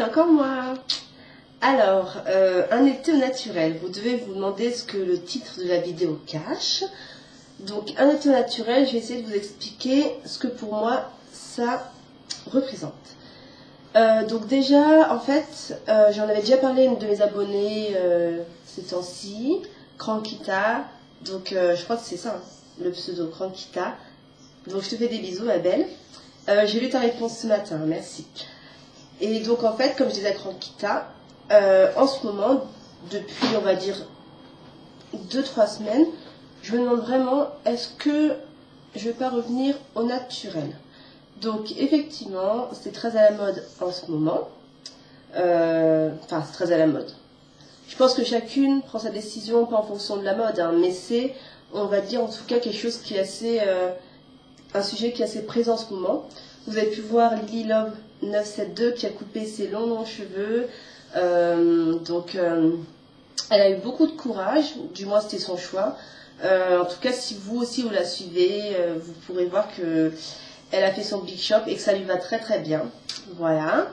c'est encore moi. Alors, un été au naturel. Vous devez vous demander ce que le titre de la vidéo cache. Donc, un été au naturel, je vais essayer de vous expliquer ce que pour moi ça représente. Donc déjà, en fait, j'en avais déjà parlé à une de mes abonnées ces temps-ci, Crankita. Donc, je crois que c'est ça, hein, le pseudo Crankita. Donc, je te fais des bisous, ma belle. J'ai lu ta réponse ce matin, merci. Et donc, en fait, comme je disais à Crankita, en ce moment, depuis, on va dire, 2-3 semaines, je me demande vraiment, est-ce que je vais pas revenir au naturel? Donc, effectivement, c'est très à la mode en ce moment. Enfin, c'est très à la mode. Je pense que chacune prend sa décision, pas en fonction de la mode, hein, mais c'est, on va dire, en tout cas, quelque chose qui est assez... un sujet qui est assez présent en ce moment. Vous avez pu voir Lily Love 972 qui a coupé ses longs cheveux. Elle a eu beaucoup de courage, du moins c'était son choix. En tout cas, si vous aussi vous la suivez, vous pourrez voir que elle a fait son big shop et que ça lui va très très bien. Voilà.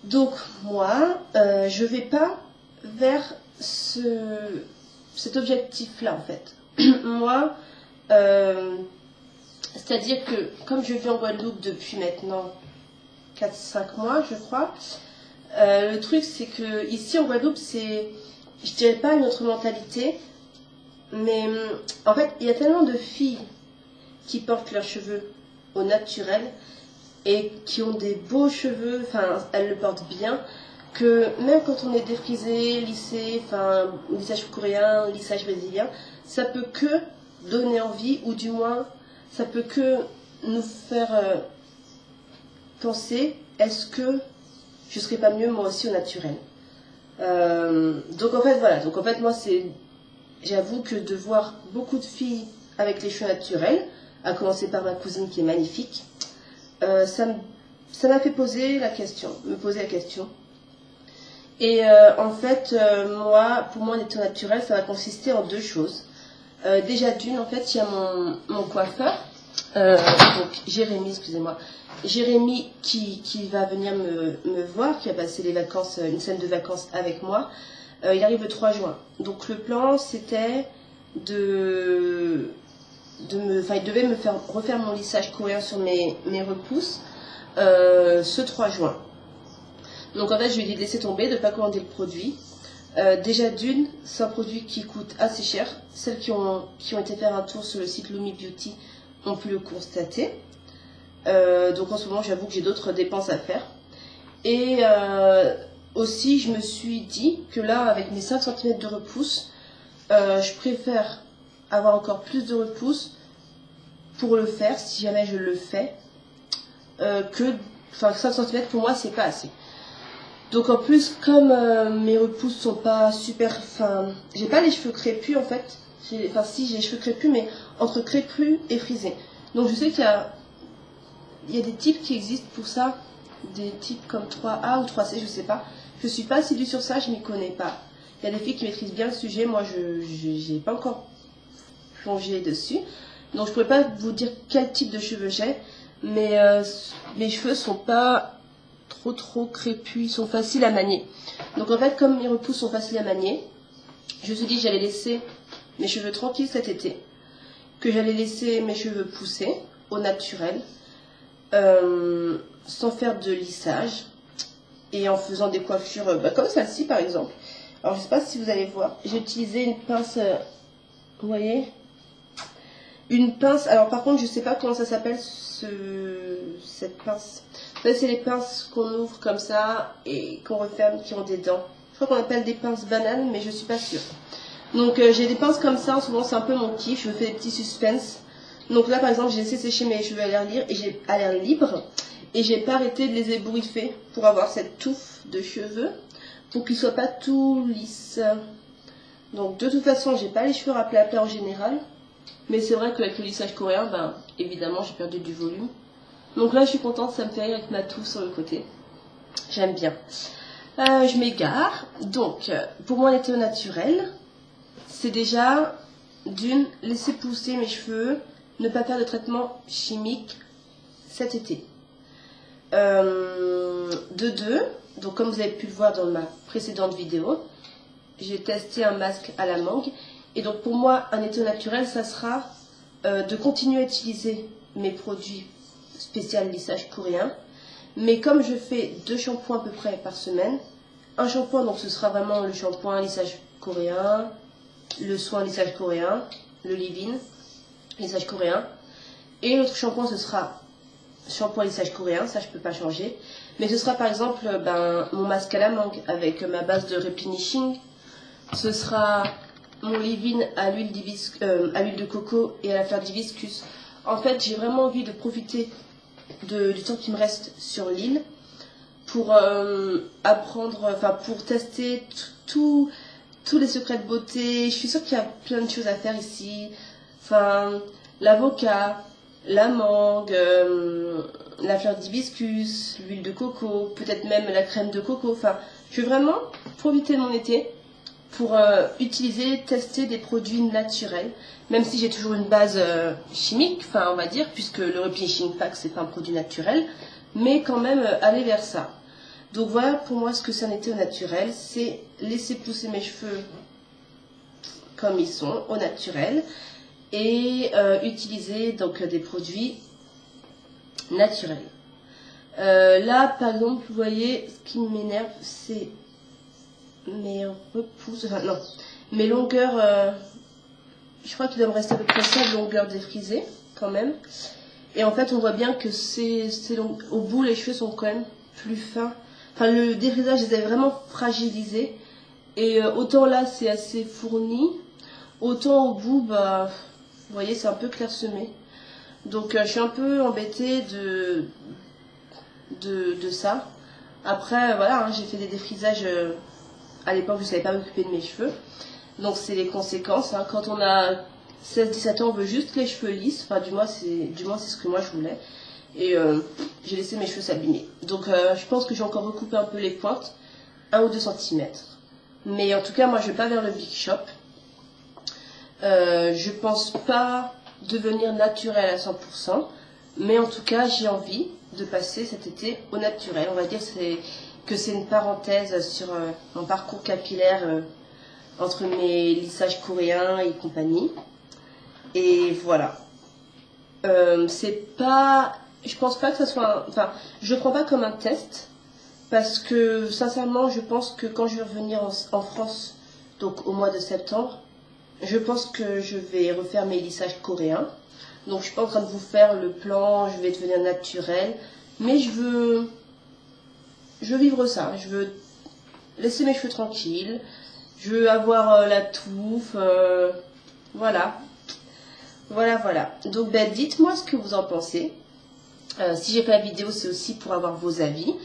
Donc moi, je vais pas vers cet objectif-là en fait. Moi, c'est-à-dire que comme je vis en Guadeloupe depuis maintenant 4-5 mois, je crois, le truc c'est que ici en Guadeloupe, c'est, je dirais pas une autre mentalité, mais en fait, il y a tellement de filles qui portent leurs cheveux au naturel et qui ont des beaux cheveux, enfin, elles le portent bien, que même quand on est défrisé, lissé, enfin, lissage coréen, lissage brésilien, ça peut que donner envie, ou du moins, ça peut que nous faire penser, est-ce que je serais pas mieux moi aussi au naturel? Donc en fait, voilà, donc en fait, moi, c'est, j'avoue que de voir beaucoup de filles avec les cheveux naturels, à commencer par ma cousine qui est magnifique, ça m'a fait me poser la question. Et en fait, pour moi, l'été naturel, ça va consister en deux choses. Déjà d'une, en fait, il y a mon coiffeur, donc Jérémy, excusez-moi, Jérémy qui va venir me voir, qui a passé les vacances, une semaine de vacances avec moi. Il arrive le 3 juin. Donc le plan, c'était il devait me faire refaire mon lissage coréen sur mes repousses ce 3 juin. Donc en fait, je lui ai dit de laisser tomber, de ne pas commander le produit. Déjà d'une, c'est un produit qui coûte assez cher. Celles qui ont été faire un tour sur le site Lumi Beauty ont pu le constater. Donc en ce moment, j'avoue que j'ai d'autres dépenses à faire. Et aussi, je me suis dit que là, avec mes 5 cm de repousse, je préfère avoir encore plus de repousse pour le faire, si jamais je le fais, enfin 5 cm pour moi, c'est pas assez. Donc en plus, comme mes repousses sont pas super, enfin, j'ai pas les cheveux crépus en fait. Enfin si, j'ai les cheveux crépus, mais entre crépus et frisés. Donc je sais qu'il y a des types qui existent pour ça, des types comme 3A ou 3C, je sais pas. Je suis pas assidue sur ça, je m'y connais pas. Il y a des filles qui maîtrisent bien le sujet, moi je n'ai pas encore plongé dessus. Donc je pourrais pas vous dire quel type de cheveux j'ai, mais mes cheveux sont pas trop crépus, ils sont faciles à manier. Donc en fait, comme mes repousses sont faciles à manier, je me suis dit que j'allais laisser mes cheveux tranquilles cet été, que j'allais laisser mes cheveux pousser au naturel, sans faire de lissage et en faisant des coiffures comme celle-ci par exemple. Alors je sais pas si vous allez voir, j'ai utilisé une pince, vous voyez, une pince. Alors par contre je sais pas comment ça s'appelle cette pince. Ça c'est les pinces qu'on ouvre comme ça et qu'on referme, qui ont des dents. Je crois qu'on appelle des pinces bananes, mais je suis pas sûre. Donc j'ai des pinces comme ça, en ce moment c'est un peu mon kiff, je me fais des petits suspens. Donc là par exemple j'ai laissé sécher mes cheveux à l'air libre et j'ai pas arrêté de les ébouriffer pour avoir cette touffe de cheveux, pour qu'ils soient pas tout lisses. Donc de toute façon j'ai pas les cheveux rappelés à plat en général, mais c'est vrai qu'avec le lissage coréen, ben évidemment j'ai perdu du volume. Donc là je suis contente, ça me fait rire avec ma touffe sur le côté. J'aime bien. Je m'égare. Donc pour moi l'été au naturel, c'est déjà d'une, laisser pousser mes cheveux, ne pas faire de traitement chimique cet été. De deux, Donc comme vous avez pu le voir dans ma précédente vidéo, j'ai testé un masque à la mangue. Et donc pour moi, un été naturel, ça sera de continuer à utiliser mes produits spéciaux lissage coréen. Mais comme je fais 2 shampoings à peu près par semaine, un shampoing, donc ce sera vraiment le shampoing lissage coréen, le soin lissage coréen, le leave-in lissage coréen. Et l'autre shampoing, ce sera shampoing lissage coréen, ça je peux pas changer. Mais ce sera par exemple mon masque à la mangue avec ma base de replenishing. Ce sera mon leave-in à l'huile de coco et à la fleur d'hibiscus. En fait, j'ai vraiment envie de profiter du temps qui me reste sur l'île pour apprendre, pour tester tous les secrets de beauté. Je suis sûre qu'il y a plein de choses à faire ici. L'avocat, la mangue, la fleur d'hibiscus, l'huile de coco, peut-être même la crème de coco. Je vais vraiment profiter de mon été pour tester des produits naturels, même si j'ai toujours une base chimique, on va dire, puisque le replenishing pack c'est pas un produit naturel, mais quand même aller vers ça. Donc voilà pour moi ce que c'est un été au naturel, c'est laisser pousser mes cheveux comme ils sont, au naturel, et utiliser donc des produits naturels. Là par exemple, vous voyez, ce qui m'énerve, c'est mes repousses, mes longueurs, je crois qu'il doit me rester à peu près ça de longueur défrisée quand même. Et en fait on voit bien que au bout les cheveux sont quand même plus fins. Le défrisage les avait vraiment fragilisés. Et autant là c'est assez fourni, autant au bout, vous voyez, c'est un peu clairsemé. Donc je suis un peu embêtée de ça. Après voilà, j'ai fait des défrisages à l'époque, je ne savais pas m'occuper de mes cheveux. Donc c'est les conséquences. Quand on a 16-17 ans, on veut juste les cheveux lisses. Du moins c'est ce que moi je voulais. Et j'ai laissé mes cheveux s'abîmer. Donc je pense que j'ai encore recoupé un peu les pointes, 1 ou 2 cm. Mais en tout cas, moi je ne vais pas vers le Big Shop. Je pense pas devenir naturelle à 100%. Mais en tout cas, j'ai envie de passer cet été au naturel. On va dire que c'est une parenthèse sur mon parcours capillaire entre mes lissages coréens et compagnie. Et voilà. Je pense pas que ça soit je le prends pas comme un test, parce que sincèrement je pense que quand je vais revenir en France, donc au mois de septembre, je pense que je vais refaire mes lissages coréens. Donc je suis pas en train de vous faire le plan, je vais devenir naturelle, mais je veux vivre ça, je veux laisser mes cheveux tranquilles, je veux avoir la touffe, voilà. Donc dites-moi ce que vous en pensez. Si j'ai fait la vidéo, c'est aussi pour avoir vos avis,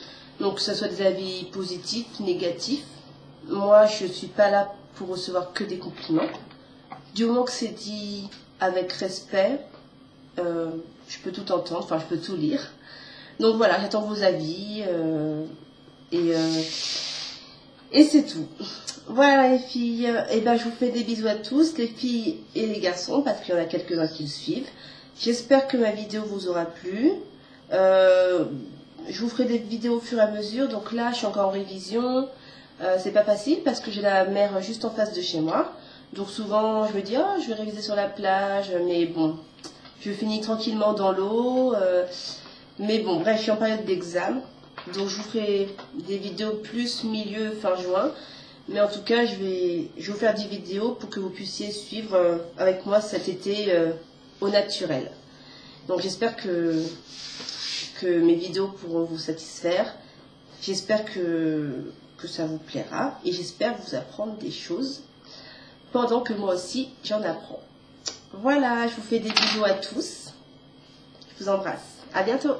donc que ce soit des avis positifs, négatifs. Moi je suis pas là pour recevoir que des compliments, du moment que c'est dit avec respect. Je peux tout entendre, je peux tout lire. Donc voilà, j'attends vos avis et c'est tout. Voilà les filles, je vous fais des bisous à tous, les filles et les garçons, parce qu'il y en a quelques-uns qui le suivent. J'espère que ma vidéo vous aura plu. Je vous ferai des vidéos au fur et à mesure. Donc là, je suis encore en révision. C'est pas facile parce que j'ai la mer juste en face de chez moi. Donc souvent, je me dis, je vais réviser sur la plage, mais bon, je finis tranquillement dans l'eau. Mais bon, bref, je suis en période d'examen. Donc je vous ferai des vidéos plus milieu fin juin. Mais en tout cas, je vais vous faire des vidéos pour que vous puissiez suivre avec moi cet été au naturel. Donc j'espère que mes vidéos pourront vous satisfaire. J'espère que ça vous plaira. Et j'espère vous apprendre des choses pendant que moi aussi j'en apprends. Voilà, je vous fais des bisous à tous. Je vous embrasse. À bientôt.